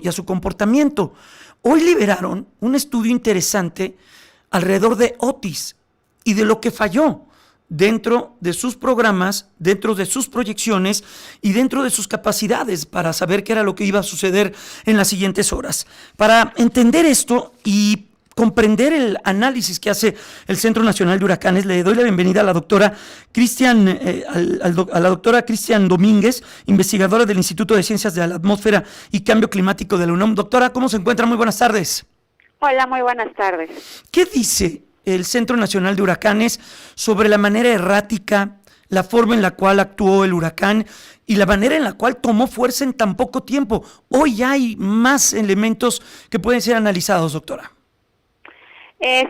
y a su comportamiento. Hoy liberaron un estudio interesante alrededor de Otis y de lo que falló dentro de sus programas, dentro de sus proyecciones y dentro de sus capacidades para saber qué era lo que iba a suceder en las siguientes horas. Para entender esto y comprender el análisis que hace el Centro Nacional de Huracanes, le doy la bienvenida a la doctora a la doctora Cristian Domínguez, investigadora del Instituto de Ciencias de la Atmósfera y Cambio Climático de la UNAM. Doctora, ¿cómo se encuentra? Muy buenas tardes. Hola, muy buenas tardes. ¿Qué dice el Centro Nacional de Huracanes sobre la manera errática, la forma en la cual actuó el huracán y la manera en la cual tomó fuerza en tan poco tiempo? Hoy ya hay más elementos que pueden ser analizados, doctora.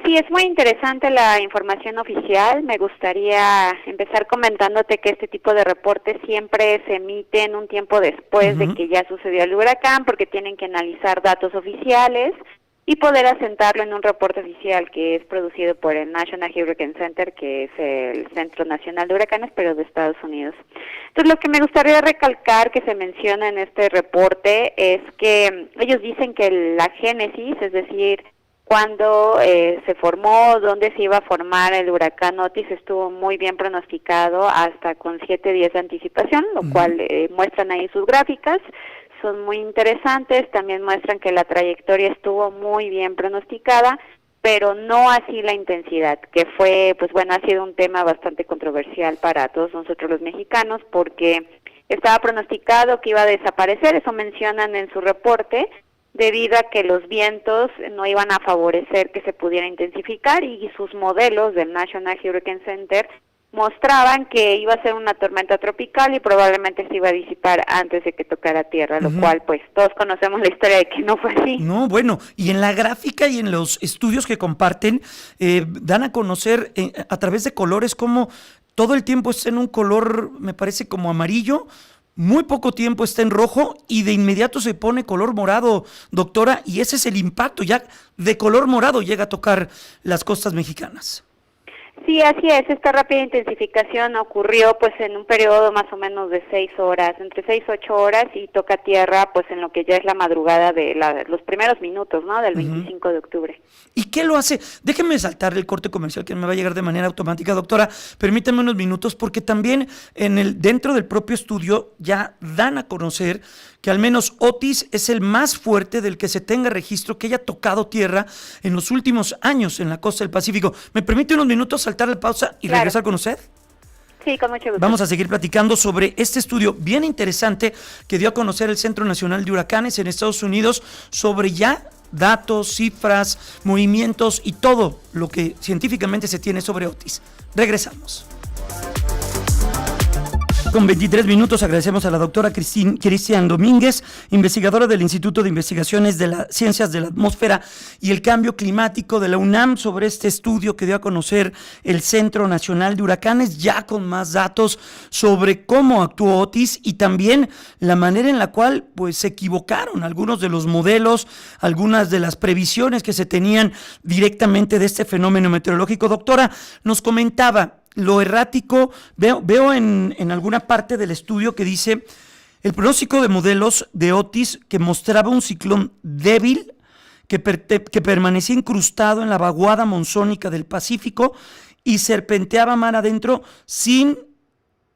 Sí, es muy interesante la información oficial. Me gustaría empezar comentándote que este tipo de reportes siempre se emiten un tiempo después de que ya sucedió el huracán, porque tienen que analizar datos oficiales y poder asentarlo en un reporte oficial que es producido por el National Hurricane Center, que es el Centro Nacional de Huracanes, pero de Estados Unidos. Entonces, lo que me gustaría recalcar que se menciona en este reporte es que ellos dicen que la génesis, es decir, cuando se formó, dónde se iba a formar el huracán Otis, estuvo muy bien pronosticado hasta con 7 días de anticipación, lo cual muestran ahí sus gráficas, son muy interesantes, también muestran que la trayectoria estuvo muy bien pronosticada, pero no así la intensidad, que fue, pues bueno, ha sido un tema bastante controversial para todos nosotros los mexicanos, porque estaba pronosticado que iba a desaparecer, eso mencionan en su reporte, debido a que los vientos no iban a favorecer que se pudiera intensificar y sus modelos del National Hurricane Center mostraban que iba a ser una tormenta tropical y probablemente se iba a disipar antes de que tocara tierra, lo cual pues todos conocemos la historia de que no fue así. No, bueno, y en la gráfica y en los estudios que comparten dan a conocer a través de colores cómo todo el tiempo está en un color, me parece como amarillo, muy poco tiempo está en rojo y de inmediato se pone color morado, doctora, y ese es el impacto, ya de color morado llega a tocar las costas mexicanas. Sí, así es, esta rápida intensificación ocurrió pues en un periodo más o menos de 6 horas, entre 6 y 8 horas y toca tierra pues en lo que ya es la madrugada de los primeros minutos, ¿no? Del 25 de octubre. ¿Y qué lo hace? Déjeme saltar el corte comercial que me va a llegar de manera automática, doctora, permítame unos minutos porque también dentro del propio estudio ya dan a conocer que al menos Otis es el más fuerte del que se tenga registro que haya tocado tierra en los últimos años en la costa del Pacífico. ¿Me permite unos minutos saltar la pausa y regresar con usted? Sí, con mucho gusto. Vamos a seguir platicando sobre este estudio bien interesante que dio a conocer el Centro Nacional de Huracanes en Estados Unidos sobre ya datos, cifras, movimientos y todo lo que científicamente se tiene sobre Otis. Regresamos. Con 23 minutos agradecemos a la doctora Cristian Domínguez, investigadora del Instituto de Investigaciones de las Ciencias de la Atmósfera y el Cambio Climático de la UNAM sobre este estudio que dio a conocer el Centro Nacional de Huracanes, ya con más datos sobre cómo actuó Otis y también la manera en la cual pues se equivocaron algunos de los modelos, algunas de las previsiones que se tenían directamente de este fenómeno meteorológico. Doctora, nos comentaba lo errático, veo en alguna parte del estudio que dice el pronóstico de modelos de Otis que mostraba un ciclón débil que permanecía incrustado en la vaguada monzónica del Pacífico y serpenteaba mar adentro sin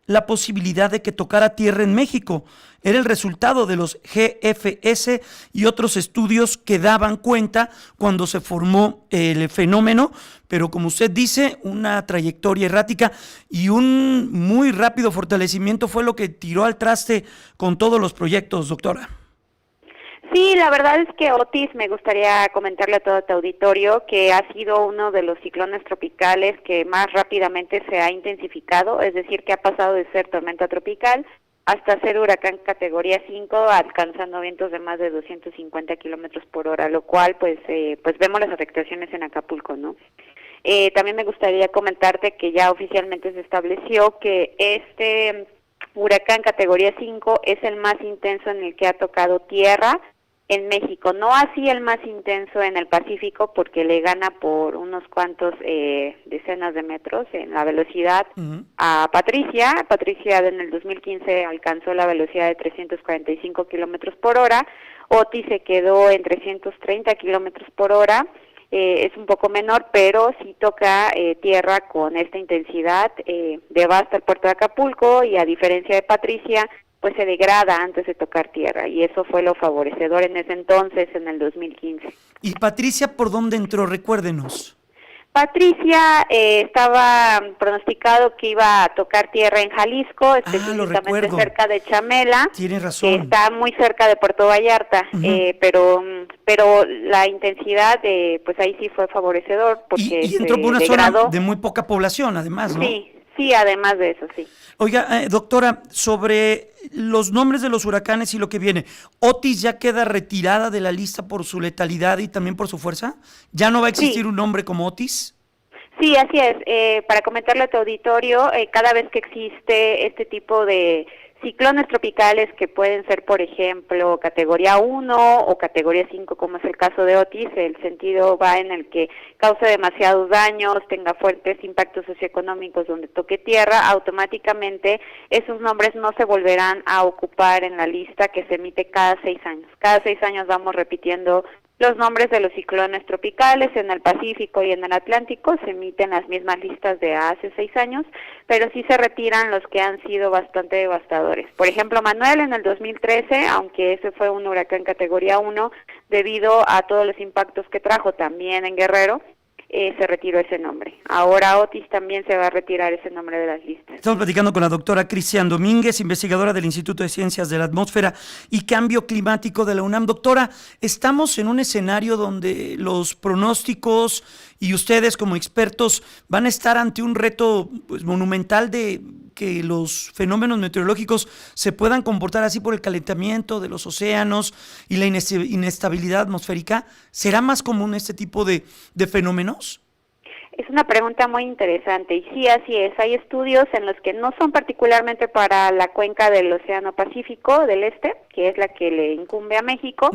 la posibilidad de que tocara tierra en México. Era el resultado de los GFS y otros estudios que daban cuenta cuando se formó el fenómeno, pero como usted dice, una trayectoria errática y un muy rápido fortalecimiento fue lo que tiró al traste con todos los proyectos, doctora. Sí, la verdad es que Otis, me gustaría comentarle a todo tu auditorio que ha sido uno de los ciclones tropicales que más rápidamente se ha intensificado, es decir, que ha pasado de ser tormenta tropical hasta ser huracán categoría 5, alcanzando vientos de más de 250 kilómetros por hora, lo cual pues vemos las afectaciones en Acapulco, ¿no? También me gustaría comentarte que ya oficialmente se estableció que este huracán categoría 5 es el más intenso en el que ha tocado tierra en México, no así el más intenso en el Pacífico porque le gana por unos cuantos decenas de metros en la velocidad a Patricia. Patricia en el 2015 alcanzó la velocidad de 345 kilómetros por hora. Otis se quedó en 330 kilómetros por hora. Es un poco menor, pero sí toca tierra con esta intensidad, devasta el puerto de Acapulco y a diferencia de Patricia, pues se degrada antes de tocar tierra y eso fue lo favorecedor en ese entonces, en el 2015. ¿Y Patricia por dónde entró? Recuérdenos. Patricia estaba pronosticado que iba a tocar tierra en Jalisco, específicamente cerca de Chamela. Tiene razón. Que está muy cerca de Puerto Vallarta, pero la intensidad, pues ahí sí fue favorecedor porque y entró por una degradó. Zona de muy poca población, además, ¿no? Sí, además de eso, sí. Oiga, doctora, sobre los nombres de los huracanes y lo que viene, ¿Otis ya queda retirada de la lista por su letalidad y también por su fuerza? ¿Ya no va a existir un nombre como Otis? Sí, así es. Para comentarle a tu auditorio, cada vez que existe este tipo de ciclones tropicales que pueden ser, por ejemplo, categoría 1 o categoría 5, como es el caso de Otis, el sentido va en el que cause demasiados daños, tenga fuertes impactos socioeconómicos donde toque tierra, automáticamente esos nombres no se volverán a ocupar en la lista que se emite cada 6 años. Cada 6 años vamos repitiendo los nombres de los ciclones tropicales en el Pacífico y en el Atlántico, se emiten las mismas listas de hace 6 años, pero sí se retiran los que han sido bastante devastadores. Por ejemplo, Manuel en el 2013, aunque ese fue un huracán categoría 1, debido a todos los impactos que trajo también en Guerrero, se retiró ese nombre. Ahora Otis también se va a retirar ese nombre de las listas. Estamos platicando con la doctora Cristian Domínguez, investigadora del Instituto de Ciencias de la Atmósfera y Cambio Climático de la UNAM. Doctora, estamos en un escenario donde los pronósticos y ustedes como expertos van a estar ante un reto pues, monumental de que los fenómenos meteorológicos se puedan comportar así por el calentamiento de los océanos y la inestabilidad atmosférica. ¿Será más común este tipo de fenómenos? Es una pregunta muy interesante y sí, así es. Hay estudios en los que no son particularmente para la cuenca del Océano Pacífico del Este, que es la que le incumbe a México,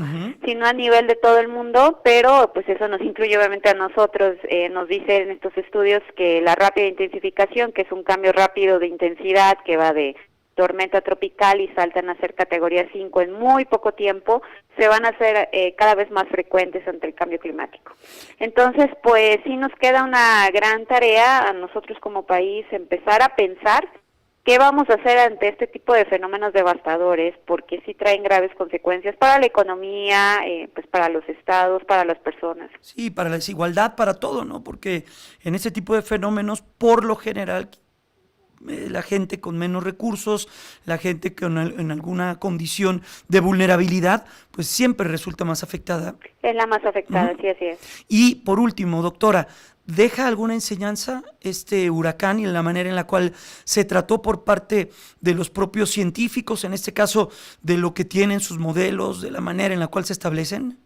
sino a nivel de todo el mundo, pero pues eso nos incluye obviamente a nosotros. Nos dicen estos estudios que la rápida intensificación, que es un cambio rápido de intensidad que va de tormenta tropical y saltan a ser categoría 5 en muy poco tiempo, se van a hacer cada vez más frecuentes ante el cambio climático. Entonces, pues sí nos queda una gran tarea a nosotros como país empezar a pensar qué vamos a hacer ante este tipo de fenómenos devastadores, porque sí traen graves consecuencias para la economía, pues para los estados, para las personas. Sí, para la desigualdad, para todo, ¿no? Porque en este tipo de fenómenos, por lo general, la gente con menos recursos, la gente en alguna condición de vulnerabilidad, pues siempre resulta más afectada. Es la más afectada, sí, así es. Y por último, doctora, ¿deja alguna enseñanza este huracán y en la manera en la cual se trató por parte de los propios científicos, en este caso de lo que tienen sus modelos, de la manera en la cual se establecen?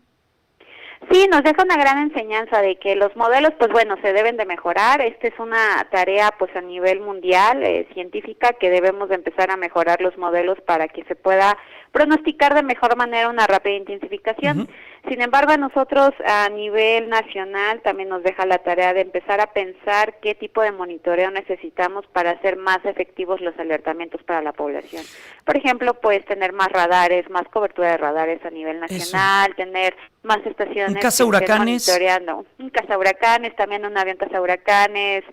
Sí, nos deja una gran enseñanza de que los modelos, pues bueno, se deben de mejorar. Esta es una tarea, pues a nivel mundial, científica, que debemos de empezar a mejorar los modelos para que se pueda pronosticar de mejor manera una rápida intensificación. Sin embargo, a nosotros a nivel nacional también nos deja la tarea de empezar a pensar qué tipo de monitoreo necesitamos para hacer más efectivos los alertamientos para la población. Por ejemplo, pues tener más radares, más cobertura de radares a nivel nacional, tener más estaciones ¿Un cazahuracanes? monitoreando. Un cazahuracanes, también un avión cazahuracanes,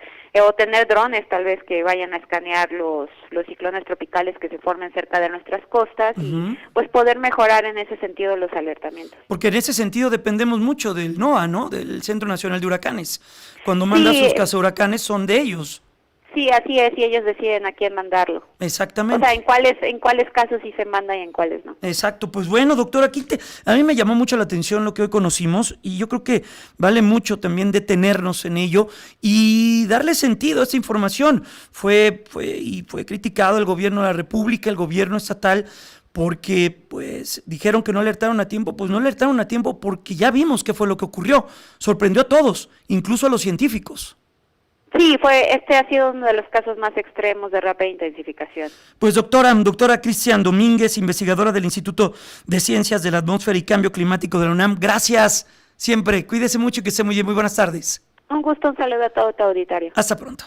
o tener drones tal vez que vayan a escanear los ciclones tropicales que se formen cerca de nuestras costas y pues poder mejorar en ese sentido los alertamientos. Porque en ese sentido dependemos mucho del NOAA, ¿no? Del Centro Nacional de Huracanes. Cuando manda sus cazahuracanes son de ellos. Sí, así es, y ellos deciden a quién mandarlo. Exactamente. O sea, en cuáles casos sí se manda y en cuáles no. Exacto, pues bueno, doctor, a mí me llamó mucho la atención lo que hoy conocimos y yo creo que vale mucho también detenernos en ello y darle sentido a esta información. Fue criticado el gobierno de la República, el gobierno estatal, porque pues dijeron que no alertaron a tiempo. Pues no alertaron a tiempo porque ya vimos qué fue lo que ocurrió. Sorprendió a todos, incluso a los científicos. Sí, este ha sido uno de los casos más extremos de rápida intensificación. Pues doctora Cristian Domínguez, investigadora del Instituto de Ciencias de la Atmósfera y Cambio Climático de la UNAM, gracias siempre, cuídese mucho y que esté muy bien, muy buenas tardes. Un gusto, un saludo a todo tu auditorio. Hasta pronto.